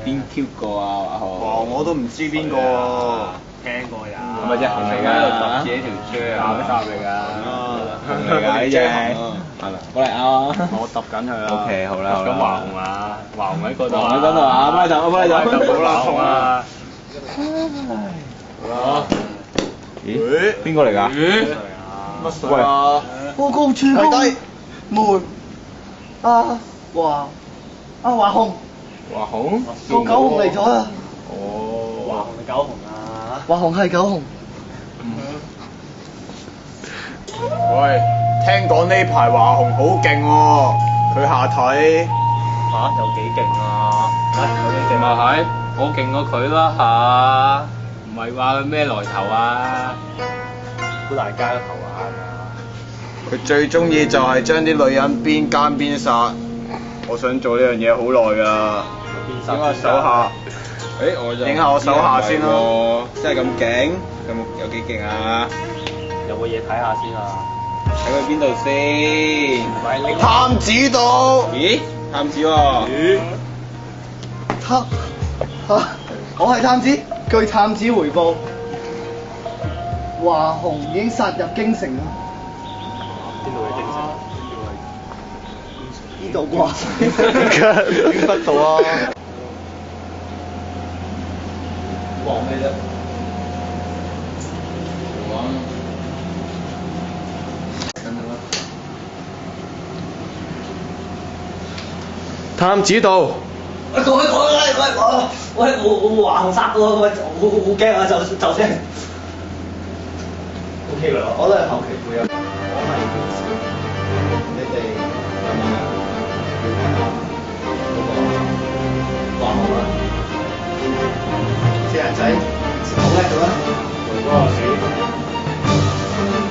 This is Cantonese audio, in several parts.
邊 Q 個啊？華哇！雄我都唔知邊個喎。聽過有。係咪隻熊嚟㗎？喺度揼自己條豬啊！咩嚟㗎？熊嚟㗎呢隻，係咪？過嚟啊！我揼緊佢啊。 OK，好啦好啦咁華雄啊，華雄喺嗰度啊。華雄喺嗰度啊幫你揼幫你揼好啦，痛啊！好。咦？邊個嚟㗎？乜水啊？報告主公們啊，華雄華雄？個狗熊嚟咗啦！哦。華雄定狗熊啊？華雄係狗熊。喂，聽講呢排華雄好勁喎，佢下體嚇，有幾勁啊？有幾勁咪係，我勁過佢啦嚇，唔係話佢咩來頭啊？好大家都頭眼啊！佢最中意就係將啲女人邊奸邊殺。我想做呢樣嘢好耐㗎啦，影下手下。誒，我就影下我手下先啦咯。真係咁勁？有幾勁啊？有冇嘢睇下先啊？睇佢邊度先？探子到。咦？探子喎。咦？我係探子，據探子回報，華雄已經殺入京城啦。邊度嘅精神？呢度啩？邊不到啊？望咩啫？探子到。我華雄殺到我，好驚啊！就聲。OK 啦，我都係後期配音。我係你哋有冇華雄啊？四人仔好叻嘅咩？嗰個鼠。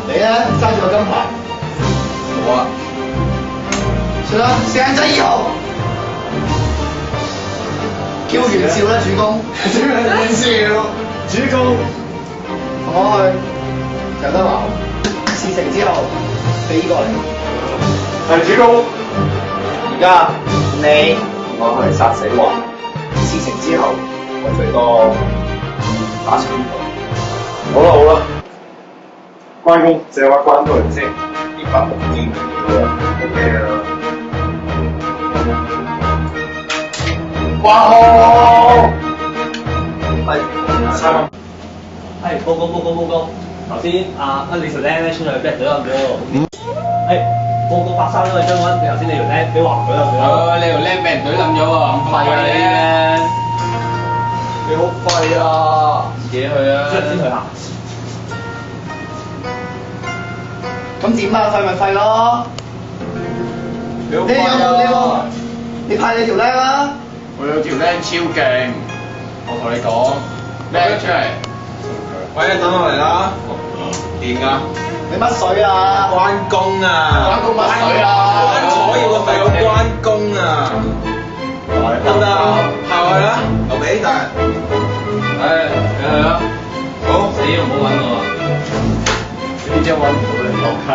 你咧揸住個金牌。好啊。算啦，四人仔2號。叫袁紹啦，主公。叫袁紹，主公。同我去，由得華雄。事成之後，飛過嚟。係主公。而家你同我去殺死華雄。事成之後，我最多打死呢個。好啦好啦，關公借話關到人先，而家冇經驗嘅，OK 啦。華雄，係報告，頭先李條僆咧出去俾人懟冧咗。報告發生咗個將軍，頭先你條僆俾華雄懟冧咗。你條僆俾人懟冧咗喎，咁廢啊你咧！你好廢啊！自己去啊！先去行。咁點啊？廢咪廢咯！你好你有冇廢啊！你派你條僆啦！我有條僆超勁，我同你講，孭出嚟！喂，等我嚟啦。點㗎？你乜水啊？關公啊！關公乜水啊？關楚耀個細佬關公啊！得唔得啊？下去啦，留俾大人。你去啦！好，死都唔好揾我！呢張揾唔到你落卡。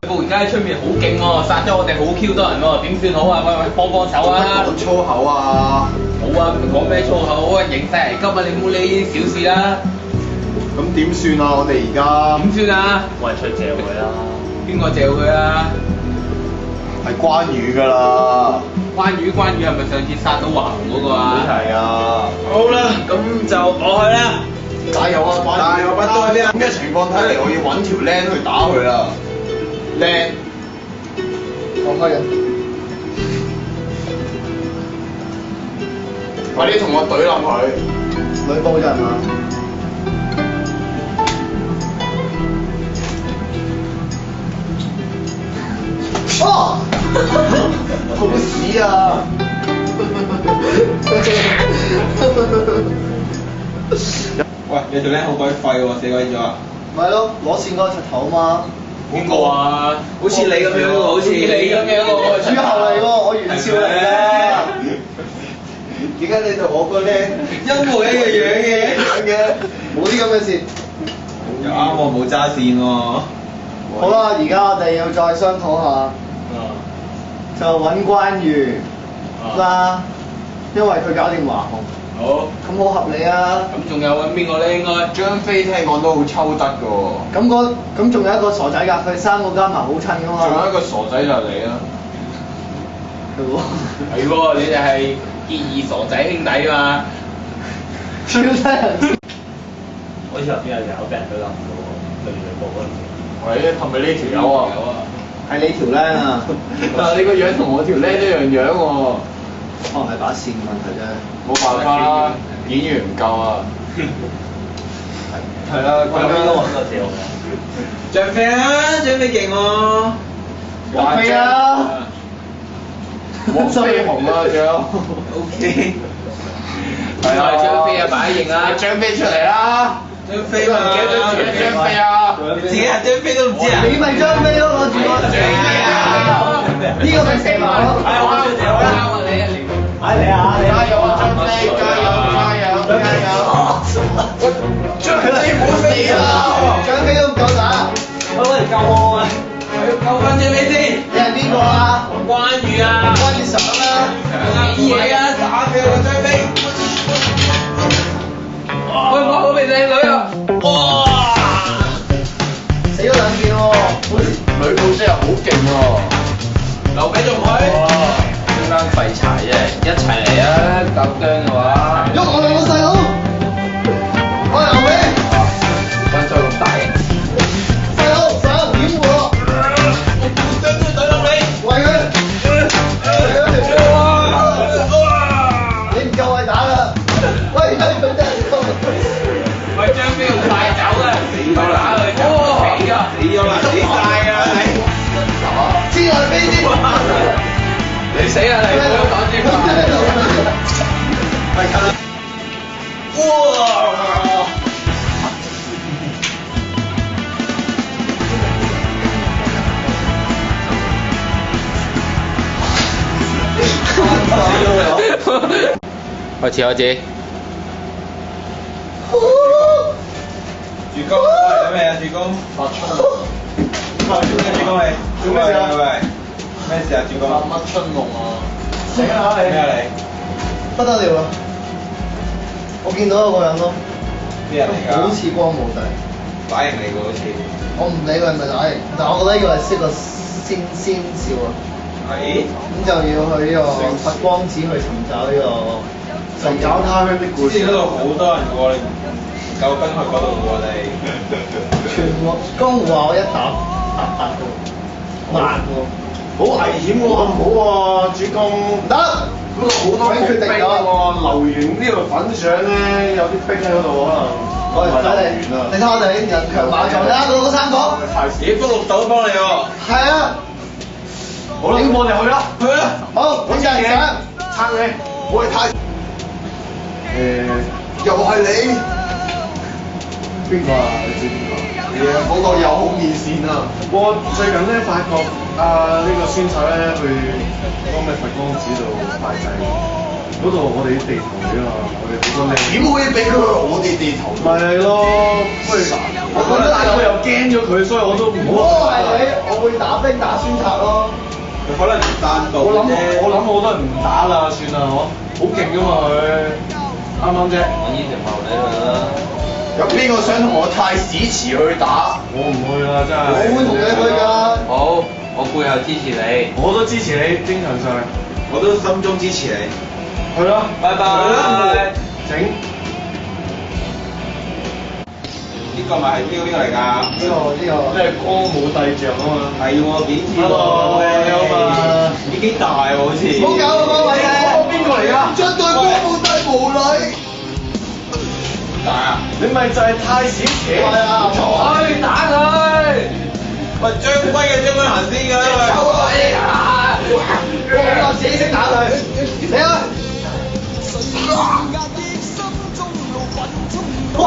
部而家喺出面好勁喎，殺咗我哋好 Q 多人喎，點算好啊？喂，幫手啊！講粗口啊！好啊，講咩粗口啊？刑勢危急啊！你唔好理呢啲小事啦。咁點算啊？我哋而家點算啊？我係出借佢啦。邊個借佢啊？係關羽㗎啦，關羽係咪上次殺到華雄嗰個啊？係啊！好啦，咁就我去啦。加油啊！關但係我不都喺邊啊？咁嘅情況睇嚟，我要揾條僆去打佢啦。僆，我開人。快啲同我懟冧佢！呂布人啊！哦！好屎啊！喂，你條僆好鬼廢喎，死鬼咗啊！咪咯，攞線嗰個柒頭啊嘛！邊個啊？好似你咁樣喎，好似你咁樣喎，朱後嚟喎，我袁紹嚟嘅。點解你同我個僆一模一個樣嘅，冇啲咁嘅事。又啱我冇揸線喎。好啦，而家我哋要再商討下，就揾關羽啦，因為佢搞掂華雄，好，咁好合理啊！咁仲有揾邊個咧？應該張飛聽講都好抽得㗎喎。咁仲有一個傻仔㗎，佢哋三個加埋好襯㗎嘛。仲有一個傻仔就係你啦。係喎。係喎，你哋係結義傻仔兄弟嘛？超低人。好似頭先有條友俾人對冧咗喎，對住佢報嗰陣時。喂，係咪呢條友啊？係你條僆啊！但係你個樣同我條僆一樣樣喎。可能係把線問題啫。冇辦法啦，演員唔夠啊。係啦，張飛都揾個字好嘅。張飛啊，張飛勁喎。張飛啊！黃飛鴻啊，仲有。O K。係啊，張飛啊，擺型啊！張飛出嚟啦！張飛嘛，唔記得咗自己張飛啊！自己係張飛都唔知啊！你咪張飛咯，攞住個張飛啊！呢個咪蛇矛咯。係我最屌啦！你啊！你啊！加油啊，張飛！加油！加油！加油！張飛唔好死啦！張飛都唔夠打。喂，救我啊！救翻張飛先！你係邊個啊？關羽啊！關羽上啦！幾嘢啊！打佢個張飛！喂，我好俾靚女啊！哇！死咗兩件喎。女武師又好勁喎！留俾仲佢。呢班廢柴啫，一齊嚟啊！夠姜嘅話。喐我兩個細佬。我係牛尾。分數咁大嘅。細佬上掩護我。將佢懟落你。喂佢。你唔夠位打啦。喂，佢真係夠。喂，張飛要快走啊！死咗啦！死啊！死咗啦！死晒啊！你。黐來飛先。你死啊！你唔好講住係㗎啦！哇！開始開始。主公，喂，咩啊？主公，發春。發春嘅主公係做咩事啊？喂，咩事啊？主公。乜春夢啊？醒下你。咩啊你？不得了啦！我見到有個人咯，咩人嚟㗎？好似光武帝。打型嚟㗎好似。我唔理佢係咪打型，但我覺得呢個係識個先兆啊。係。咁就要去呢個佛光寺去尋找呢個。尋找他鄉的故事。之前嗰度好多人喎，你唔夠兵去嗰度喎你。全江湖話我一打8個，慢喎。好危險喎，唔好喎，主公。唔得，嗰度好多伏兵喎，留完呢度粉上咧，有啲兵喺嗰度可能。我哋唔使理，你睇我哋人強馬壯啦，嗰三個。咦，福祿島幫你喎。係啊。好啦，咁我哋去啦。去啦。好，揾陣間。撐你，我係太。又係你。邊個啊？你知邊個？嗰個又好面善啊！我最近咧發覺呢個孫策咧去嗰個咩佛光寺度拜祭，嗰度我哋啲地頭嚟啊嘛，我哋好多靚。點可以俾佢去我哋地頭？咪係咯，不如我覺得大佬又驚咗佢，所以我都唔如好。果係你，我會打兵打孫策咯。佢可能唔單獨我諗啫。我都係唔打啦，算啦，好勁噶嘛佢，啱唔啱啫？我呢條茂你去啦。有邊個想同我太史慈去打？我唔去啦，真係。我會同你去㗎。好，我背後支持你。我都支持你，精神上。我都心中支持你。去啦，拜拜。整。呢個咪係呢個嚟㗎？呢個。咩歌舞帝像啊嘛。係喎，點知喎？有嘛？已經大喎，好似。唔好搞咁多位咧。邊個嚟㗎？將對光武帝無禮。大啊！你咪就係太史慈。係啊，去打佢！喂，將軍嘅將軍行先㗎啦。我自己識打佢。嚟啊！喂！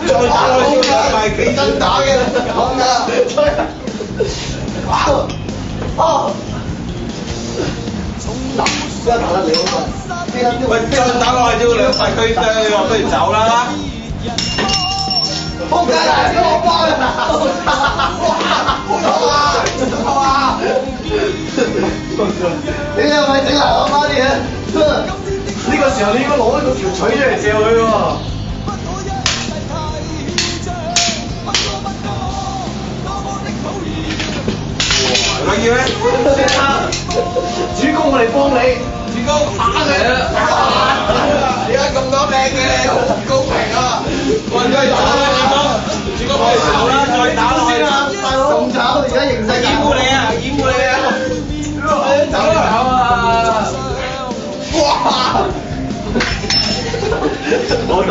再打落去先唔係幾真打嘅，講㗎。邊個打得了啊？喂，再打落去都兩敗俱傷，我不如走啦。仆街啊！俾我翻啊！哇！你係咪整爛我媽啲嘢？呢個時候你應該攞呢個條錘出嚟射佢喎。緊要咧？主公，我哋幫你。主公打佢啦！而家咁多靚嘅你，好唔公平啊！喂，繼續啦，主公可以走啦，再打落去啦，大佬咁慘，而家形勢掩護你啊，掩護你啊！走啦！哇！我得。